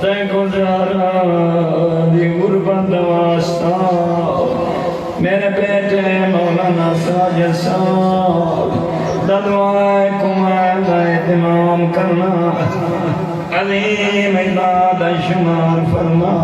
تے گزارا دی غربت واسطہ میرے بیٹے مولانا ساجد صاحب دعائے کمائل اہتمام کرنا عظیم عباد شمار فرما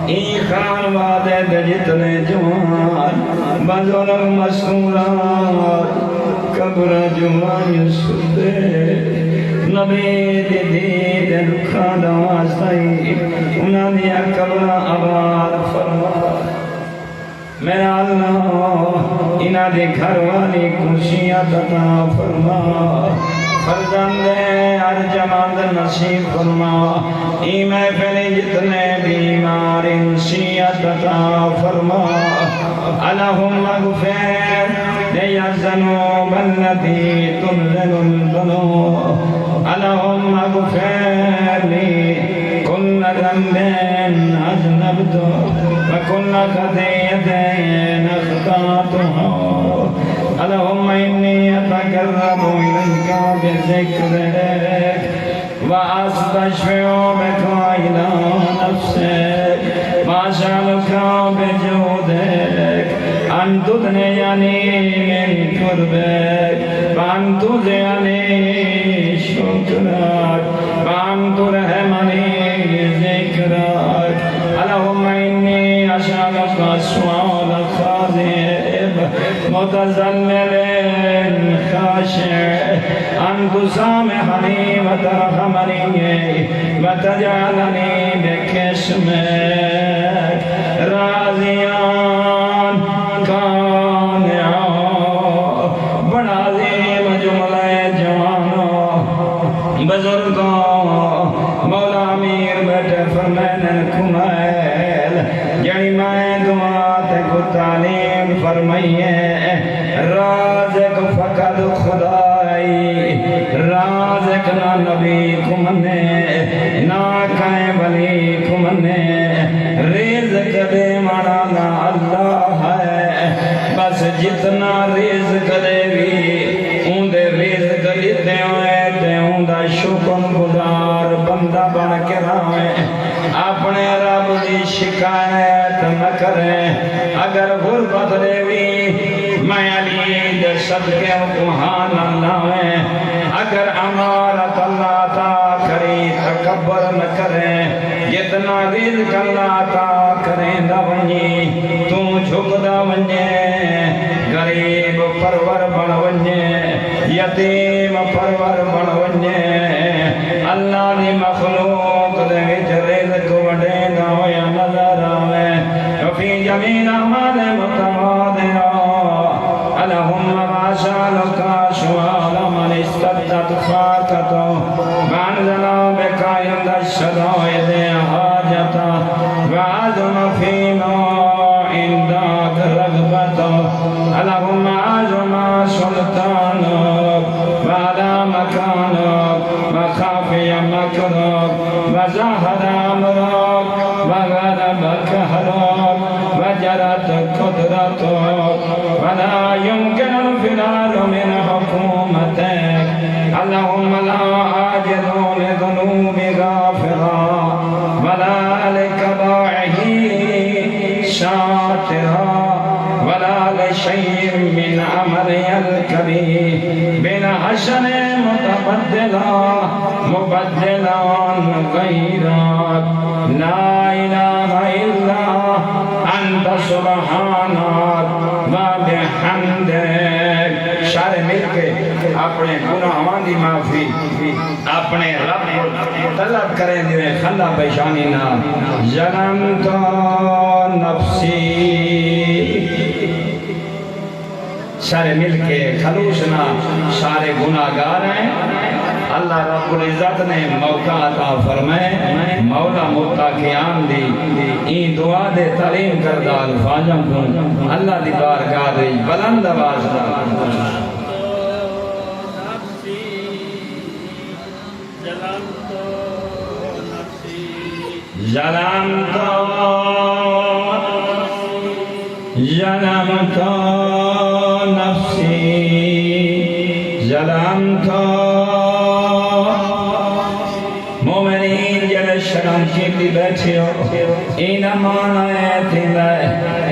ای خان وعدے دے جتنے جوان بزرگ مسئولات قبر جوان سدے نبی دی دید رکھا دوازائی انہاں دیا قبر آباد فرما میرا اللہ انہاں دی گھر والی خوشیاں عطا فرما فرزند ارجمند نصیب فرما ای محفل جتنے بیمار انسیت عطا فرما اللہم اغفر لی الذنوب التي تنزل الذنوب اللہم اغفر لی كل ذنب اذنبته وكل خطيئة اخطأتها اللهم إني أتقرب إليك بذكرك وأستشفع بك إلى نفسك وأسألك بجودك أن تدنيني من قربك وأن تزعني شكرك وأن ترحمني ذكرك اللهم إني أسألك سؤال خاذب متذلل خاشع أن تسامحني وترحمني وتجعلني بكسمك راضيا قانعا بڑا عظیم جملہ جوانوں بزرگوں مولا امیر بیٹے فرمائن کمائل جڑی میں دعا تے کو تعلیم فرمائیے رازق فقط خدائی رازق نہ نبی کمنے نہ کائیں ولی کمنے رزق دے مانا نہ اللہ ہے بس جتنا رزق دے بھی ان دے رزق دیتے ہوئے تے ان دا شکر گزار بندہ بن کے رہے اپنے رب دی شکایت نہ کریں اگر غربت دے بھی میں علی دے صدقے وقوہان اللہ میں اگر امارت اللہ عطا کری تکبر نہ کریں جتنا رزق اللہ عطا کریں دا ونجی تو جھک دا ونجے غریب پرور بن ونجے یتیم پرور بن ونجے اللہ دی مخلوق دے وچ رزق وڈے دا ہویا نظر آوے فی جمیل اعمال متواضعہ اللہم واسألک سؤال من استبدت فاقته وانزل بك عند الشدائد حاجته وعظم فيما عندك رغبته اللهم عظم سلطانك وعلى مكانك وخافي مكرك وزهد أمرك وغلب قهرك وجرت قدرتك ولا يمكن الفرار من حكومتك اللهم لا عاجز لذنوب غافرا ولا لكبائه ساترا ولا لشيء من عملي الكبير بالحسن مبدلا غيرك لا إله إلا أنت سبحانك وبحمدك سارے مل کے اپنے گناہوں دی معافی اپنے رب طلب کریں دیویں خلا پیشانی نہ ظلمت نفسی سارے مل کے خلوص نہ سارے گناہگار ہیں اللہ رب العزت نے موقع عطا فرمائے مولا متقیان دی این دعا دے تعلیم کردہ الفاظم کو اللہ دی بارگاہ دی بلند آواز دا ظلمت نفسی ظلمت شرم کی بیٹھے ہو این مانا ہے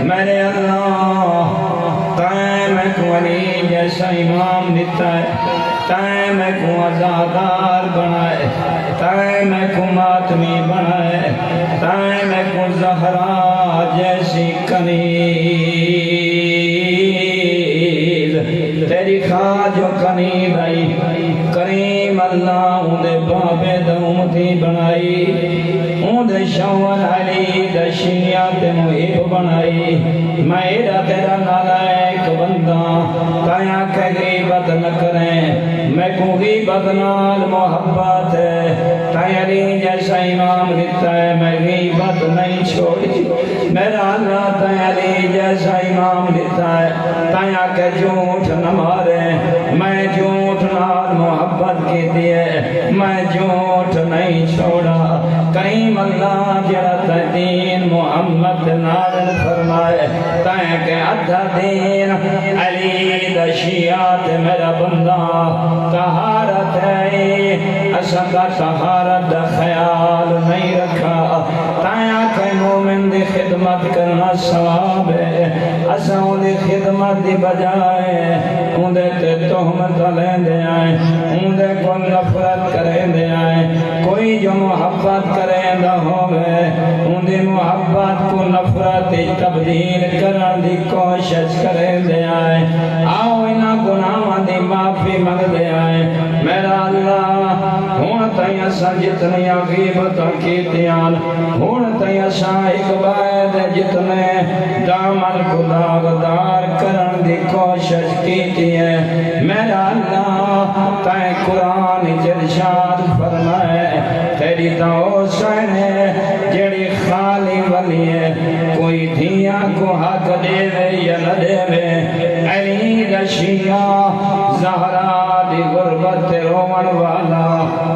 میرے اللہ تائیں میں کو علی جیسا امام دیتا ہے تائیں میں کو عزادار بنائے تائیں میں کو ماتمی بنائے تائیں میں کو زہرا جیسی کنیز تیری خواہ جو کنیز آئی کریم اللہ اندے بابے دومتی بنائی اندے شور علی دشیات محب بنائی میرا تیرا نالائک بندہ تایا کہ غیبت نہ کریں میں کو غیبت نال محبت ہے تایا علی جیسا امام دیتا ہے میں غیبت نہیں چھوڑی میرا اللہ تایا علی جیسا امام دیتا ہے تایا کہ جھوٹ نہ مارے میں جھوٹ نال محبت کی دیے میں جھوٹ نہیں چھوڑا کریم اللہ جرت دین محمد نازل فرمائے تایا کہ ادھا دین علی دشیات میرا بندہ طہارت ہے اسا کا طہارت خیال نہیں رکھا تایا کہ مومن دی خدمت کرنا ثواب ہے اسا دی خدمت دی بجائے اندے تے تہمت لین دے آئے اندے کو نفرت کریں دے آئے کوئی جو محبت کریں دا ہوئے اندے محبت کو نفرت تبدیل کرن دی کوشش کریں دے آئے آؤ انہا گناہ دی معافی مگ دے آئے میرا اللہ ہون تیہ سا جتنی غیبتاں کیتیان ہون تیہ سا اقبائد جتنے دامن کو داغدار کرن دی کوشش کیتی ہے میرا اللہ تائیں قرآن جرشاد فرمائے تیری تو سین ہے جڑی خالی ولی ہے کوئی دھیاں کو حق دے وے یا نہ دے وے علی دشیاں زہرا دی غربت رومن والا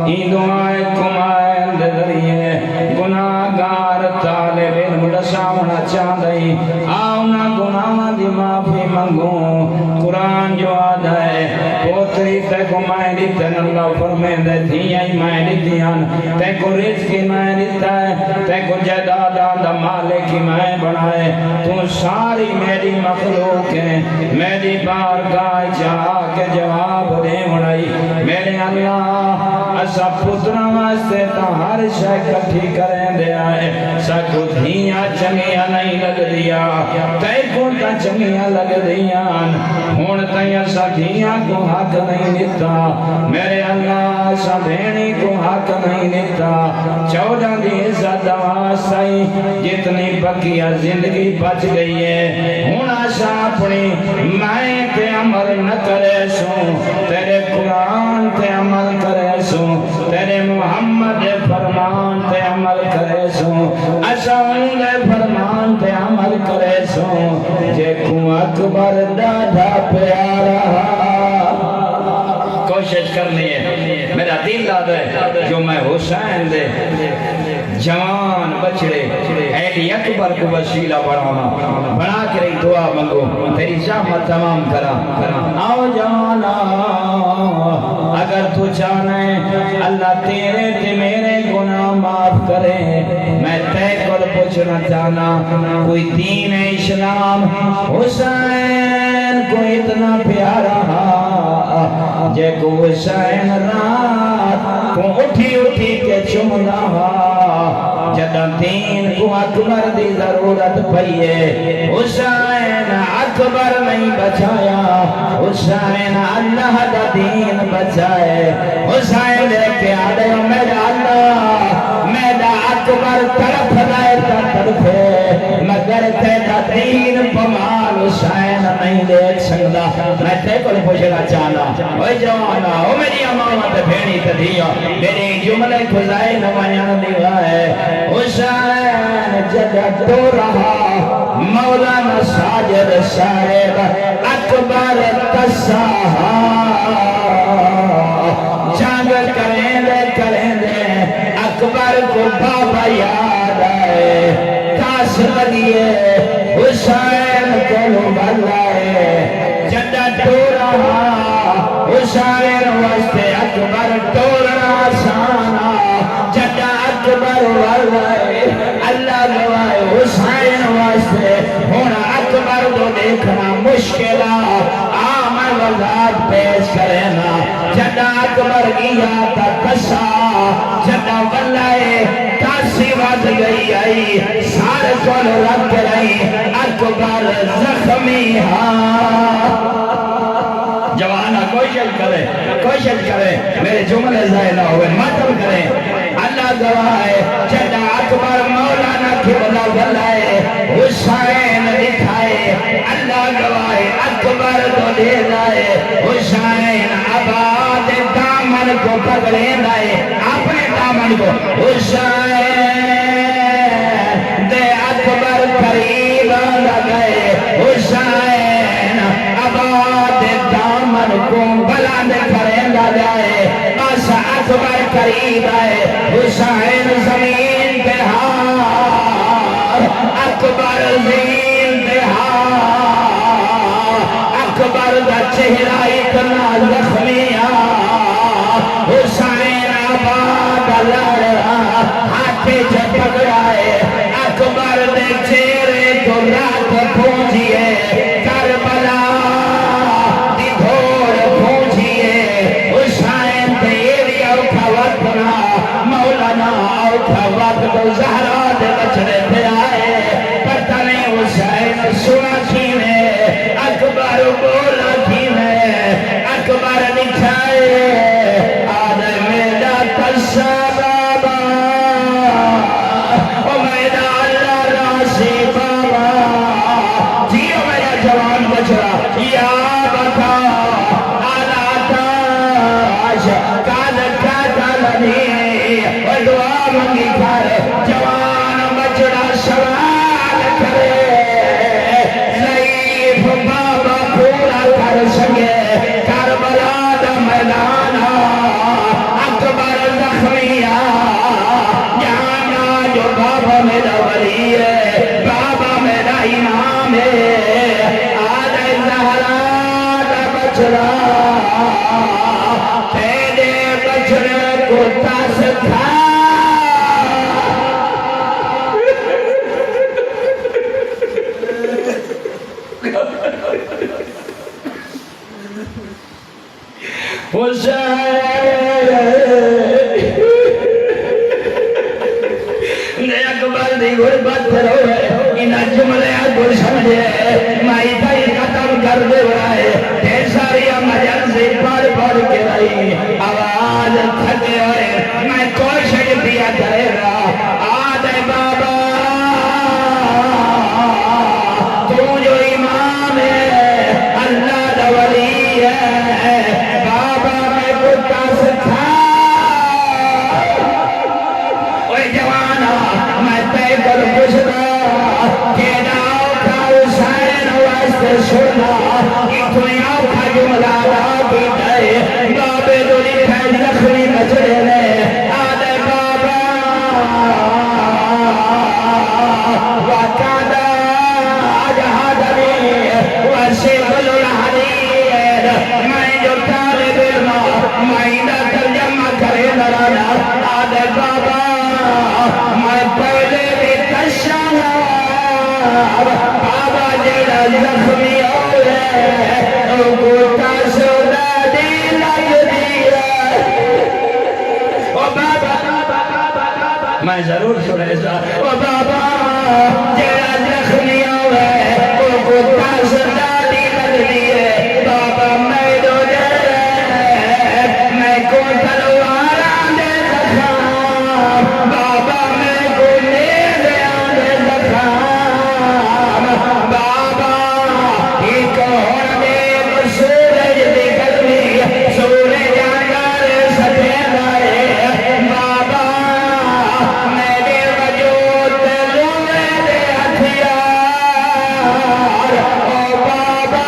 این دعائے کمائن دے ذریعے گناہگار طالب علم رساونا چاندئی آونا گناہ دی معافی منگوں قرآن جو آدھا ہے پوتری تے کو میں دیتا ہے اللہ فرمائے دے دھیاں ہی میں دیتیاں تے کو رزقی میں دیتا ہے تے کو جدادہ دا مالکی میں بنائے تو ساری میری مخلوق ہے میری بارگاہ جا کے جواب دے بنائی میرے اللہ اسا پترہ واسطے تا ہر شے کٹھی کریں دے آئے سکو دھیاں چنگیاں نہیں لگ دیا تے کو تا چنگیاں لگ دیا ہون تیہ سا دھیاں کو حق نہیں دیتا میرے اللہ سا بھینی کو حق نہیں دیتا 14 دی عزت واسطائی جتنی بقیہ زندگی بچ گئی ہے ہون آشا اپنی میں تے عمل نہ کرے سوں تیرے قرآن تے عمل کرے سوں تیرے محمد فرمان تے عمل کرے سوں آشا انگے فرمان تے عمل کرے سوں جے کو اکبر دادا پیارا کوشش کرنی ہے میرا دل داد ہے جو میں حسین دے جوان بچڑے اہلی اکبر کو وسیلہ بڑھانا بڑھا کے رہی دعا منگو تیری زحمت تمام کرا آؤ جوانا اگر تو چاہنے اللہ تیرے تے میرے گناہ معاف کرے میں تے کل پوچھنا چاہنا کوئی دین اسلام حسین کو اتنا پیارا جے کو حسین رات کو اٹھی اٹھی کے چمنا جدہ دین کو اکبر دی ضرورت پئیے حسین اکبر نہیں بچایا حسین اللہ دا دین بچائے حسین لے کے آدھے میرا اللہ میرا اکبر طرف لائے طرفے مگر تیرا دین پمال حسین نہیں دیکھ سکتا میں تے کو پوچھنا چاہنا اوہ جوانا او میری امامت بھینی تدھیا میری جملے کھزائے نمائیان دیوائے حسین جگہ تو رہا مولانا ساجد صاحب اکبر تصاہا جنگ کریں دے اکبر کو بابا یاد آئے کاس لگیے حسین کو بلائے جگہ تو رہا حسین واسطے اکبر توڑنا سانا جگہ اکبر مشکلہ آمن وزاد پیش کرنا جدا اکبر گیا تا کسا جدا واللہ تاسی وز گئی آئی سارے کول رکھ رہی اکبر زخمی جوانا کوشش کرے میرے جملے ضائع نہ ہوئے ماتم کریں اللہ گواہ ہے جدا اکبر مولانا کی بلا بلائے حسین دکھائے اللہ گواہ ہے اکبر کو دے دائے حسین آباد دامن کو پکڑے دائے اپنے دامن کو حسین دے اکبر قریب لگئے حسین آباد دامن کو بلند کریں لگائے بس اکبر قریب آئے حسین زمین پہ ہار اکبر زمین پہ ہار اکبر دا چہرہ اتنا زخمیہ حسین آباد لڑا ہاتھے جب پکڑائے اکبر دے چہرے کو رات پہنچیے کربلا دی دھوڑ پہنچیے حسین تیری اوکھا وقت مولانا اوکھا وقت زہرا دے بچڑے پہ آئے پتہ نہیں حسین سنا کی میں اکبر بولا کی میں اکبر دکھائے آدھے میرا تشا بابا او میرا اللہ راسی بابا جیو میرا جوان بچڑا یا بتا آلہ تاش کال کاتلنی اور دعا منگی کھار جوان بچڑا سوال کرے ضعیف بابا پورا کر سکے کربلا دا میدانا اکبر زخمیہ جانا جو بابا میرا ولی ہے بابا میرا امام ہے آدھے زہرا دا بچڑا تیرے بچڑے کو تاس تھا اکبر دی غربت روے انہا جملے کو سمجھے مائی بھائی ختم کر دے رہے ڈھیر ساری مجل سے پڑھ کے رہی آواز تھکے ہوئے میں کوشش پیا کرے رہا آدھے بابا تو جو امام ہے اللہ دا ولی ہے بابا میں بتا سکھا اوہ جوانا میں تے کر پوچھتا کہ ناؤ کا حسین واسطے سننا اتنی آؤ کا جملہ راکی دے بابے دولی پھیل زخمی بچڑے لے آدھے بابا وقادا جہادنی وسیقل الحدید میں جو طالب علم مائنہ ترجمہ کرے لرانا آدھے بابا میں پہلے بھی تشانا بابا جیڑا زخمی ہوئے گوٹا سودا دی لگ دیا او بابا میں ضرور سنے سا او بابا جیڑا زخمی ہوئے گوٹا سودا دی لگ دیا بابا میں دو جائے میں کو تلوارا دے زخام بابا میں کو نیلے دے زخام بابا ایک ہون دے سورج دی گرمی سورج آنگار ستے لائے بابا میرے وجود لوے دے ہتھیار او بابا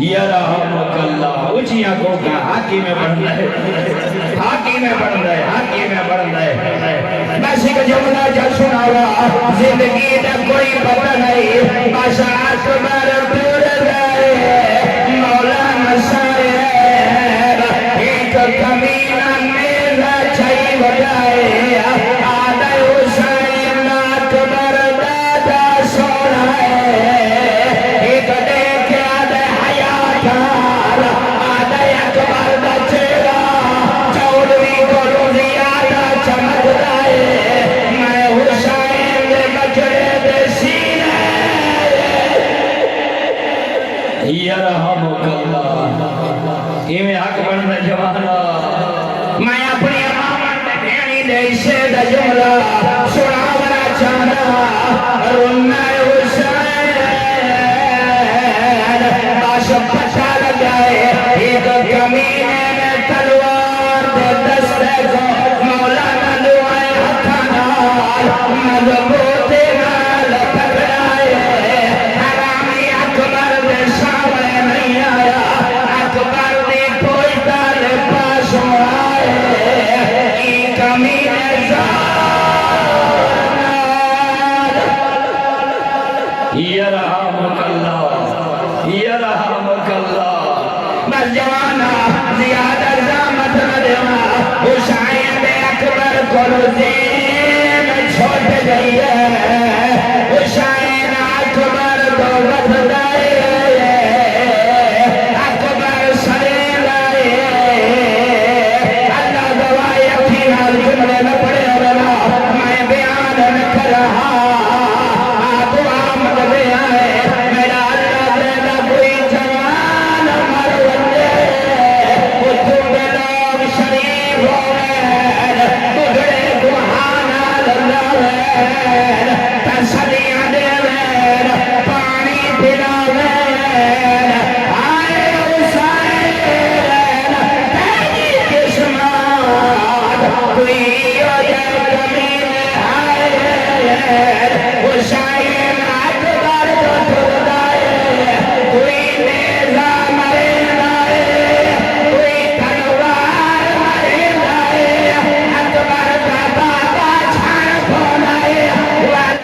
یرحمک اللہ اچھیاں کو کہا حاکی میں بڑھ رہے حاکی میں بڑھ رہے حاکی میں بڑھ رہے میں سکھ جملہ جل سناوا زندگی دا کوئی پتہ نہیں باشا اکبر دور رہے مولانا صاحب ایک کمینہ میرا چھائی بجائے آدھے حسین اکبر دادا حق بنتا جوانا میں اپنی امامت بھینی دیشے دا جملہ سناونا چاہنا رونا حسین باش پتا لگائے ایک کمینے نے تلوار دے دستے کو مولانا دعائے ہتھانا مضبوط نال پکڑائے حرامی اکبر دے سامنے نہیں آیا اکبر دی کوئی دل پاس آئے ای کمینے زانات یرحمک اللہ یرحمک اللہ بس جوانا زیادہ زامت نہ دینا حسین اکبر کو روزین چھوٹ گئی ہے